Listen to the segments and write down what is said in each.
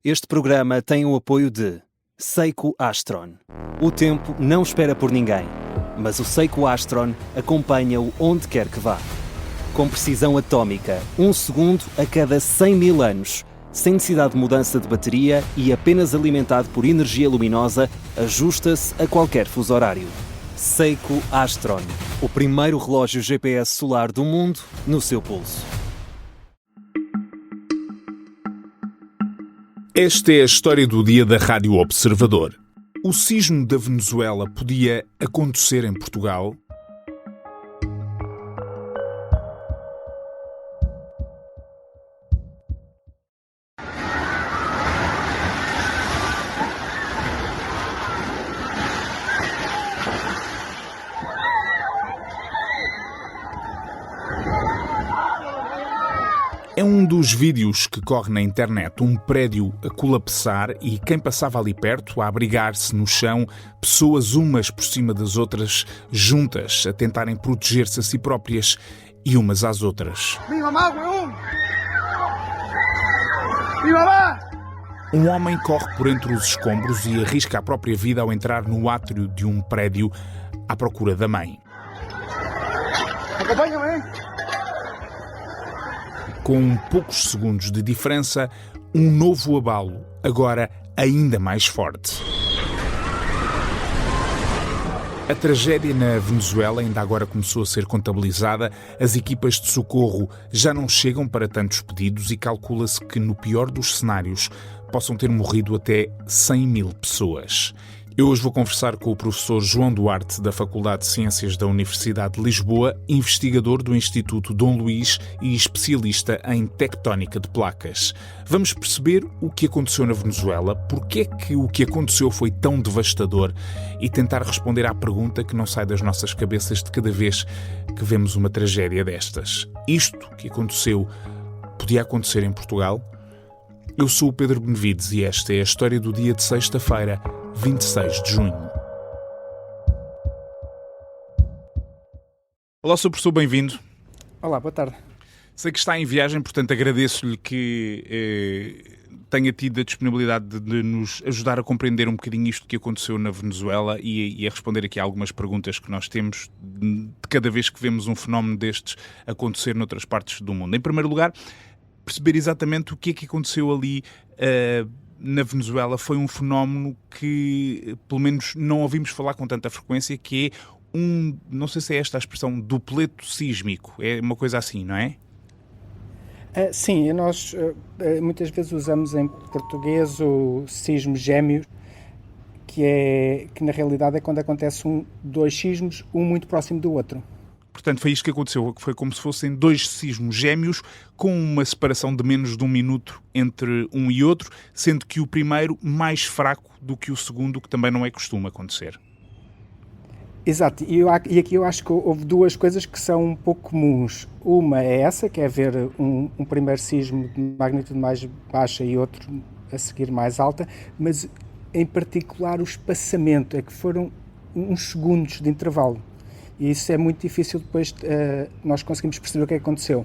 Este programa tem o apoio de Seiko Astron. O tempo não espera por ninguém, mas o Seiko Astron acompanha-o onde quer que vá. Com precisão atómica, 1 segundo a cada 100 mil anos, sem necessidade de mudança de bateria e apenas alimentado por energia luminosa, ajusta-se a qualquer fuso horário. Seiko Astron, o primeiro relógio GPS solar do mundo no seu pulso. Esta é a história do dia da Rádio Observador. O sismo da Venezuela podia acontecer em Portugal? É um dos vídeos que corre na internet, um prédio a colapsar e quem passava ali perto a abrigar-se no chão, pessoas umas por cima das outras, juntas, a tentarem proteger-se a si próprias e umas às outras. ¡Mi mamá, huevón! ¡Mi mamá! Um homem corre por entre os escombros e arrisca a própria vida ao entrar no átrio de um prédio à procura da mãe. Acompáñame. Com poucos segundos de diferença, um novo abalo, agora ainda mais forte. A tragédia na Venezuela ainda agora começou a ser contabilizada. As equipas de socorro já não chegam para tantos pedidos e calcula-se que, no pior dos cenários, possam ter morrido até 100 mil pessoas. Eu hoje vou conversar com o professor João Duarte, da Faculdade de Ciências da Universidade de Lisboa, investigador do Instituto Dom Luís e especialista em tectónica de placas. Vamos perceber o que aconteceu na Venezuela, porque é que o que aconteceu foi tão devastador e tentar responder à pergunta que não sai das nossas cabeças de cada vez que vemos uma tragédia destas. Isto que aconteceu podia acontecer em Portugal? Eu sou o Pedro Benevides e esta é a história do dia de sexta-feira, 26 de junho. Olá, Sr. Professor, bem-vindo. Olá, boa tarde. Sei que está em viagem, portanto agradeço-lhe que tenha tido a disponibilidade de nos ajudar a compreender um bocadinho isto que aconteceu na Venezuela e a responder aqui a algumas perguntas que nós temos de cada vez que vemos um fenómeno destes acontecer noutras partes do mundo. Em primeiro lugar, perceber exatamente o que é que aconteceu ali na Venezuela. Foi um fenómeno que, pelo menos, não ouvimos falar com tanta frequência, que é não sei se é esta a expressão, dupleto sísmico. É uma coisa assim, não é? Sim, nós muitas vezes usamos em português o sismo gêmeo, que na realidade é quando acontece dois sismos, um muito próximo do outro. Portanto, foi isto que aconteceu, foi como se fossem dois sismos gêmeos com uma separação de menos de 1 minuto entre um e outro, sendo que o primeiro mais fraco do que o segundo, que também não é costume acontecer. Exato, e aqui eu acho que houve duas coisas que são um pouco comuns. Uma é essa, que é ver um primeiro sismo de magnitude mais baixa e outro a seguir mais alta, mas em particular o espaçamento, é que foram uns segundos de intervalo. E isso é muito difícil depois nós conseguimos perceber o que aconteceu.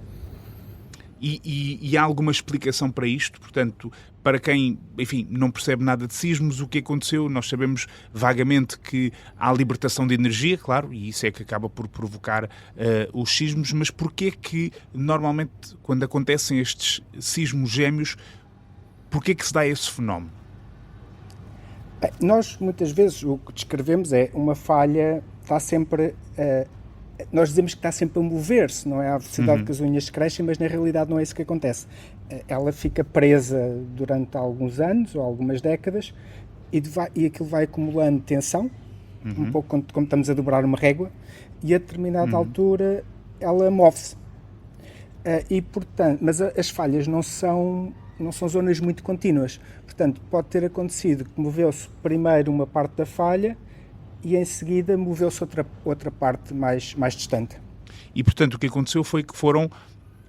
E há alguma explicação para isto? Portanto, para quem, enfim, não percebe nada de sismos, o que aconteceu? Nós sabemos vagamente que há libertação de energia, claro, e isso é que acaba por provocar os sismos, mas porquê que, normalmente, quando acontecem estes sismos gêmeos, porquê que se dá esse fenómeno? Nós, muitas vezes, o que descrevemos é uma falha, está sempre... nós dizemos que está sempre a mover-se, não é à velocidade que as unhas crescem, mas na realidade não é isso que acontece. Ela fica presa durante alguns anos ou algumas décadas e aquilo vai acumulando tensão, um pouco como estamos a dobrar uma régua, e a determinada altura ela move-se. E, portanto, mas as falhas não são zonas muito contínuas. Portanto, pode ter acontecido que moveu-se primeiro uma parte da falha e em seguida moveu-se outra parte mais distante. E, portanto, o que aconteceu foi que foram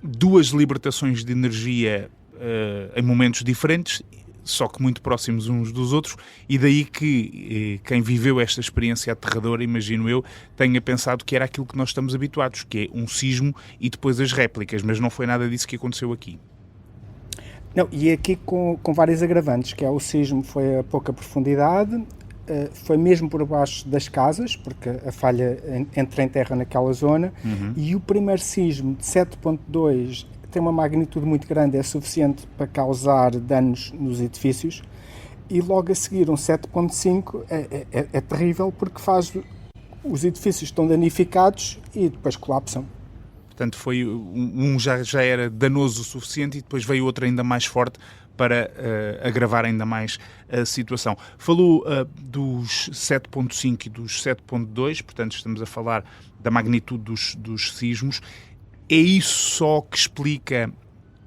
duas libertações de energia em momentos diferentes, só que muito próximos uns dos outros, e daí que quem viveu esta experiência aterradora, imagino eu, tenha pensado que era aquilo que nós estamos habituados, que é um sismo e depois as réplicas, mas não foi nada disso que aconteceu aqui. Não, e aqui com vários agravantes, que é o sismo foi a pouca profundidade, foi mesmo por baixo das casas, porque a falha entra em terra naquela zona, e o primeiro sismo de 7.2 tem uma magnitude muito grande, é suficiente para causar danos nos edifícios, e logo a seguir um 7.5 é terrível, porque os edifícios estão danificados e depois colapsam. Portanto, foi já era danoso o suficiente e depois veio outro ainda mais forte para agravar ainda mais a situação. Falou dos 7.5 e dos 7.2, portanto estamos a falar da magnitude dos sismos. É isso só que explica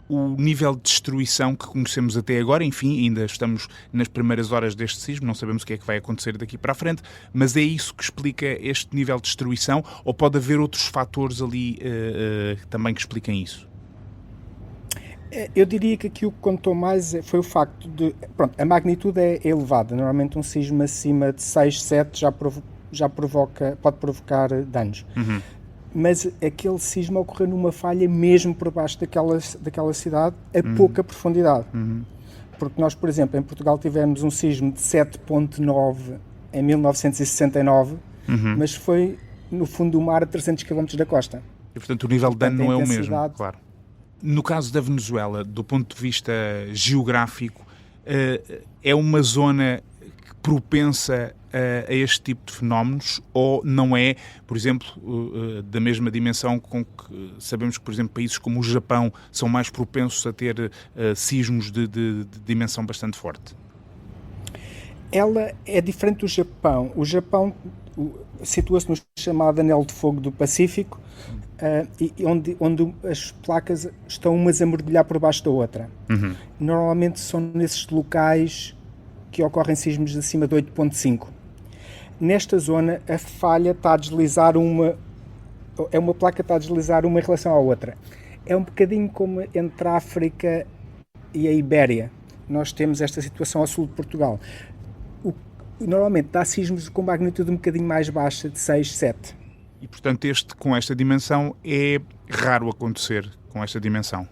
o nível de destruição que conhecemos até agora? Enfim, ainda estamos nas primeiras horas deste sismo, não sabemos o que é que vai acontecer daqui para a frente, mas é isso que explica este nível de destruição ou pode haver outros fatores ali também que expliquem isso? Eu diria que aqui o que contou mais foi o facto de... Pronto, a magnitude é elevada. Normalmente um sismo acima de 6, 7 pode provocar danos. Mas aquele sismo ocorreu numa falha mesmo por baixo daquela cidade, a pouca profundidade. Porque nós, por exemplo, em Portugal tivemos um sismo de 7.9 em 1969, mas foi no fundo do mar a 300 km da costa. E, portanto, o nível de dano não é o mesmo, claro. No caso da Venezuela, do ponto de vista geográfico, é uma zona propensa a este tipo de fenómenos ou não é, por exemplo, da mesma dimensão com que sabemos que, por exemplo, países como o Japão são mais propensos a ter sismos de dimensão bastante forte? Ela é diferente do Japão. O Japão situa-se no chamado Anel de Fogo do Pacífico, onde as placas estão umas a mergulhar por baixo da outra. Normalmente são nesses locais que ocorrem sismos acima de 8.5. Nesta zona, a falha está a deslizar uma placa está a deslizar uma em relação à outra. É um bocadinho como entre a África e a Ibéria. Nós temos esta situação ao sul de Portugal. Normalmente dá sismos com magnitude um bocadinho mais baixa, de 6, 7. E, portanto, com esta dimensão é raro acontecer com esta dimensão?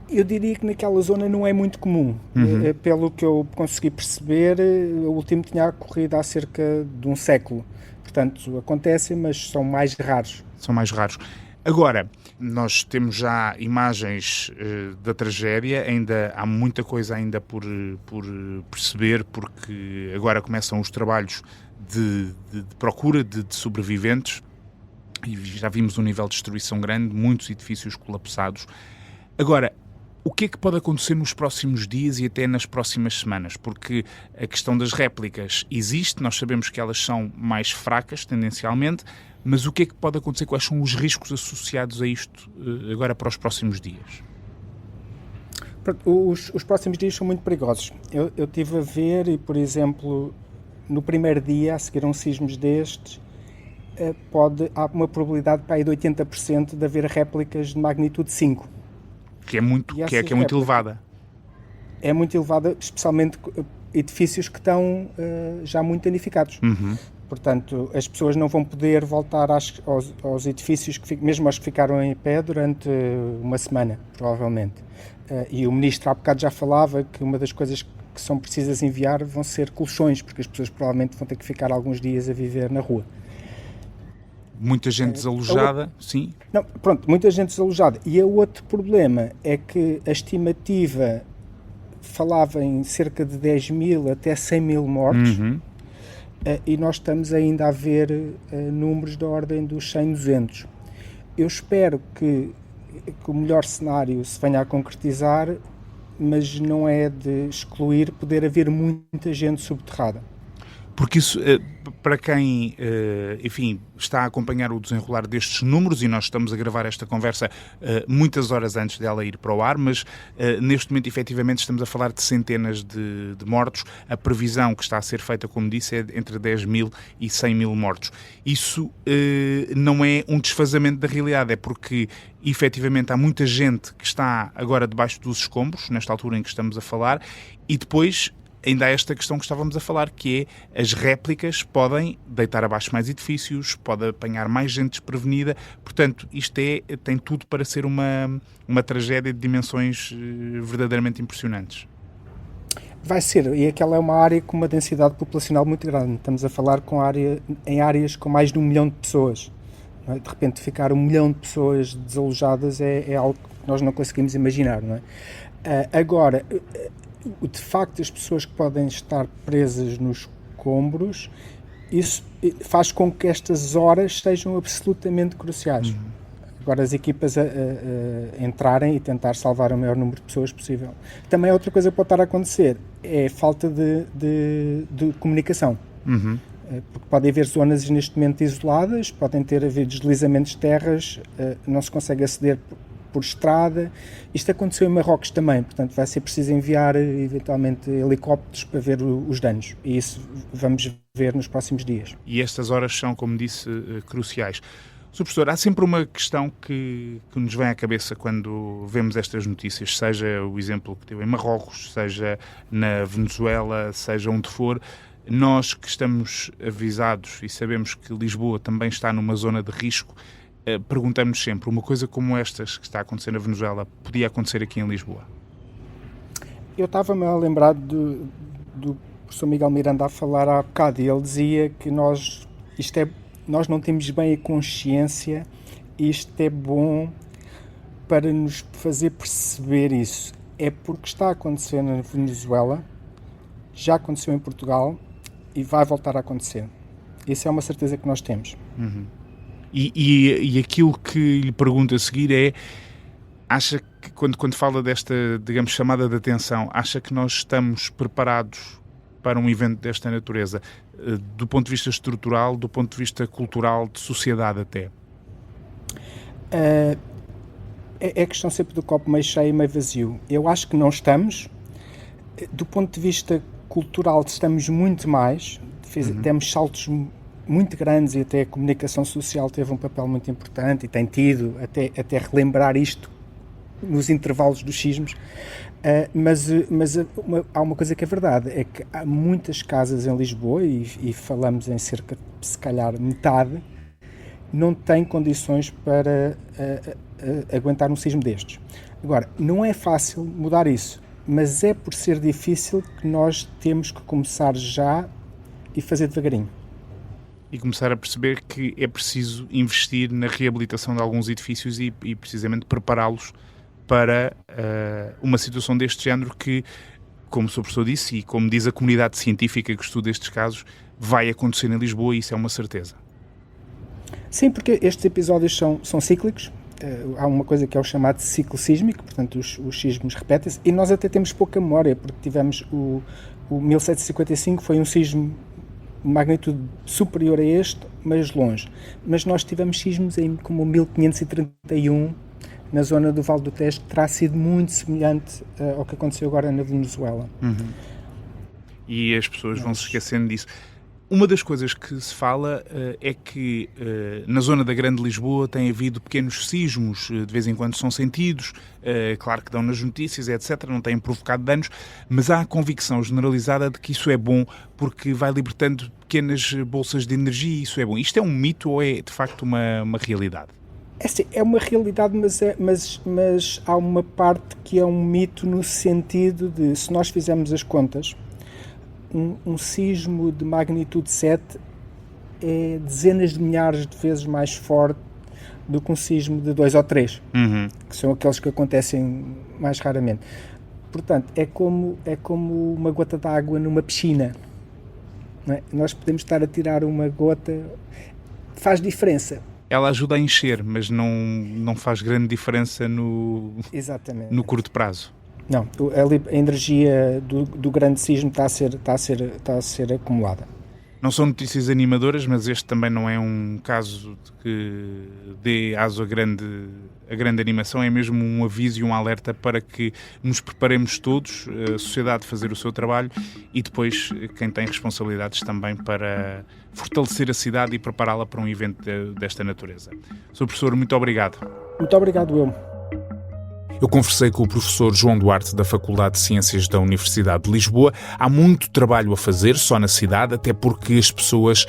Eu diria que naquela zona não é muito comum. Pelo que eu consegui perceber, o último tinha ocorrido há cerca de um século. Portanto, acontecem, mas são mais raros. São mais raros. Agora, nós temos já imagens da tragédia, ainda há muita coisa ainda por perceber, porque agora começam os trabalhos de procura de sobreviventes e já vimos um nível de destruição grande, muitos edifícios colapsados. Agora, o que é que pode acontecer nos próximos dias e até nas próximas semanas? Porque a questão das réplicas existe, nós sabemos que elas são mais fracas, tendencialmente, mas o que é que pode acontecer? Quais são os riscos associados a isto agora para os próximos dias? Os próximos dias são muito perigosos. Eu estive a ver e, por exemplo, no primeiro dia, a seguir a um sismos destes, há uma probabilidade para aí de 80% de haver réplicas de magnitude 5. Que é muito elevada. É muito elevada, especialmente edifícios que estão já muito danificados. Portanto, as pessoas não vão poder voltar aos edifícios, mesmo aos que ficaram em pé, durante uma semana, provavelmente. E o ministro há bocado já falava que uma das coisas que são precisas enviar vão ser colchões, porque as pessoas provavelmente vão ter que ficar alguns dias a viver na rua. Muita gente desalojada, sim. Não, pronto, muita gente desalojada. E o outro problema é que a estimativa falava em cerca de 10 mil até 100 mil mortos, e nós estamos ainda a ver números da ordem dos 100, 200. Eu espero que o melhor cenário se venha a concretizar, mas não é de excluir poder haver muita gente subterrada. Porque isso, para quem, enfim, está a acompanhar o desenrolar destes números, e nós estamos a gravar esta conversa muitas horas antes dela ir para o ar, mas neste momento, efetivamente, estamos a falar de centenas de mortos. A previsão que está a ser feita, como disse, é entre 10 mil e 100 mil mortos. Isso não é um desfazamento da realidade, é porque, efetivamente, há muita gente que está agora debaixo dos escombros, nesta altura em que estamos a falar, e depois ainda há esta questão que estávamos a falar, que é as réplicas podem deitar abaixo mais edifícios, pode apanhar mais gente desprevenida, portanto, isto tem tudo para ser uma tragédia de dimensões verdadeiramente impressionantes. Vai ser, e aquela é uma área com uma densidade populacional muito grande. Estamos a falar em áreas com mais de 1 milhão de pessoas. Não é? De repente ficar 1 milhão de pessoas desalojadas é algo que nós não conseguimos imaginar. Não é? Agora, de facto, as pessoas que podem estar presas nos escombros, isso faz com que estas horas sejam absolutamente cruciais. Agora as equipas a entrarem e tentar salvar o maior número de pessoas possível. Também outra coisa que pode estar a acontecer é falta de comunicação. Porque pode haver zonas neste momento isoladas, podem haver deslizamentos de terras, não se consegue aceder por estrada. Isto aconteceu em Marrocos também, portanto vai ser preciso enviar eventualmente helicópteros para ver os danos. E isso vamos ver nos próximos dias. E estas horas são, como disse, cruciais. Sr. Professor, há sempre uma questão que nos vem à cabeça quando vemos estas notícias, seja o exemplo que deu em Marrocos, seja na Venezuela, seja onde for. Nós que estamos avisados e sabemos que Lisboa também está numa zona de risco, perguntamos sempre, uma coisa como estas que está a acontecer na Venezuela podia acontecer aqui em Lisboa? Eu estava-me a lembrar do professor Miguel Miranda a falar há bocado, e ele dizia que nós não temos bem a consciência, e isto é bom para nos fazer perceber isso. É porque está a acontecer na Venezuela, já aconteceu em Portugal e vai voltar a acontecer. Isso é uma certeza que nós temos. E aquilo que lhe pergunto a seguir é, acha que quando fala desta, digamos, chamada de atenção, acha que nós estamos preparados para um evento desta natureza, do ponto de vista estrutural, do ponto de vista cultural, de sociedade até? É questão sempre do copo meio cheio e meio vazio. Eu acho que não estamos. Do ponto de vista cultural estamos muito mais. Temos saltos muito grandes, e até a comunicação social teve um papel muito importante e tem tido, até relembrar isto nos intervalos dos sismos. Há uma coisa que é verdade, é que há muitas casas em Lisboa, e falamos em cerca de, se calhar, metade, não têm condições para aguentar um sismo destes. Agora, não é fácil mudar isso, mas é por ser difícil que nós temos que começar já e fazer devagarinho. E começar a perceber que é preciso investir na reabilitação de alguns edifícios e precisamente prepará-los para uma situação deste género que, como o Sr. Professor disse e como diz a comunidade científica que estuda estes casos, vai acontecer em Lisboa, e isso é uma certeza. Sim, porque estes episódios são cíclicos. Há uma coisa que é o chamado ciclo sísmico, portanto os sismos repetem-se, e nós até temos pouca memória, porque tivemos o 1755, foi um sismo de magnitude superior a este, mas longe. Mas nós tivemos sismos como 1531, na zona do Vale do Tejo, que terá sido muito semelhante ao que aconteceu agora na Venezuela. E as pessoas vão se esquecendo disso. Uma das coisas que se fala é que na zona da Grande Lisboa tem havido pequenos sismos, de vez em quando são sentidos, claro que dão nas notícias, etc., não têm provocado danos, mas há a convicção generalizada de que isso é bom porque vai libertando pequenas bolsas de energia, e isso é bom. Isto é um mito ou é, de facto, uma realidade? É uma realidade, mas há uma parte que é um mito no sentido de, se nós fizermos as contas, um sismo de magnitude 7 é dezenas de milhares de vezes mais forte do que um sismo de 2 ou 3, que são aqueles que acontecem mais raramente. Portanto, é como uma gota de água numa piscina. Não é? Nós podemos estar a tirar uma gota, faz diferença. Ela ajuda a encher, mas não faz grande diferença no curto prazo. Não, a energia do grande sismo está a ser acumulada. Não são notícias animadoras, mas este também não é um caso que dê aso a grande animação, é mesmo um aviso e um alerta para que nos preparemos todos, a sociedade fazer o seu trabalho, e depois quem tem responsabilidades também para fortalecer a cidade e prepará-la para um evento desta natureza. Sr. Professor, muito obrigado. Muito obrigado, eu. Eu conversei com o professor João Duarte da Faculdade de Ciências da Universidade de Lisboa. Há muito trabalho a fazer só na cidade, até porque as pessoas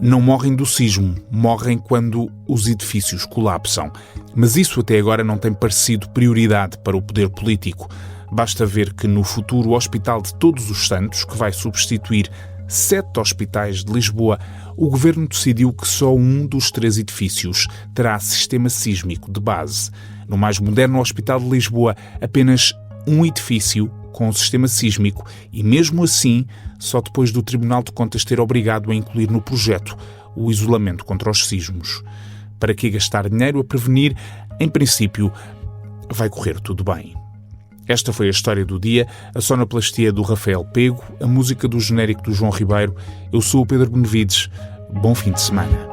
não morrem do sismo, morrem quando os edifícios colapsam. Mas isso até agora não tem parecido prioridade para o poder político. Basta ver que no futuro o Hospital de Todos os Santos, que vai substituir 7 hospitais de Lisboa, o Governo decidiu que só um dos 3 edifícios terá sistema sísmico de base. No mais moderno Hospital de Lisboa, apenas um edifício com o sistema sísmico e, mesmo assim, só depois do Tribunal de Contas ter obrigado a incluir no projeto o isolamento contra os sismos. Para que gastar dinheiro a prevenir? Em princípio, vai correr tudo bem. Esta foi a história do dia, a sonoplastia do Rafael Pego, a música do genérico do João Ribeiro. Eu sou o Pedro Benevides. Bom fim de semana.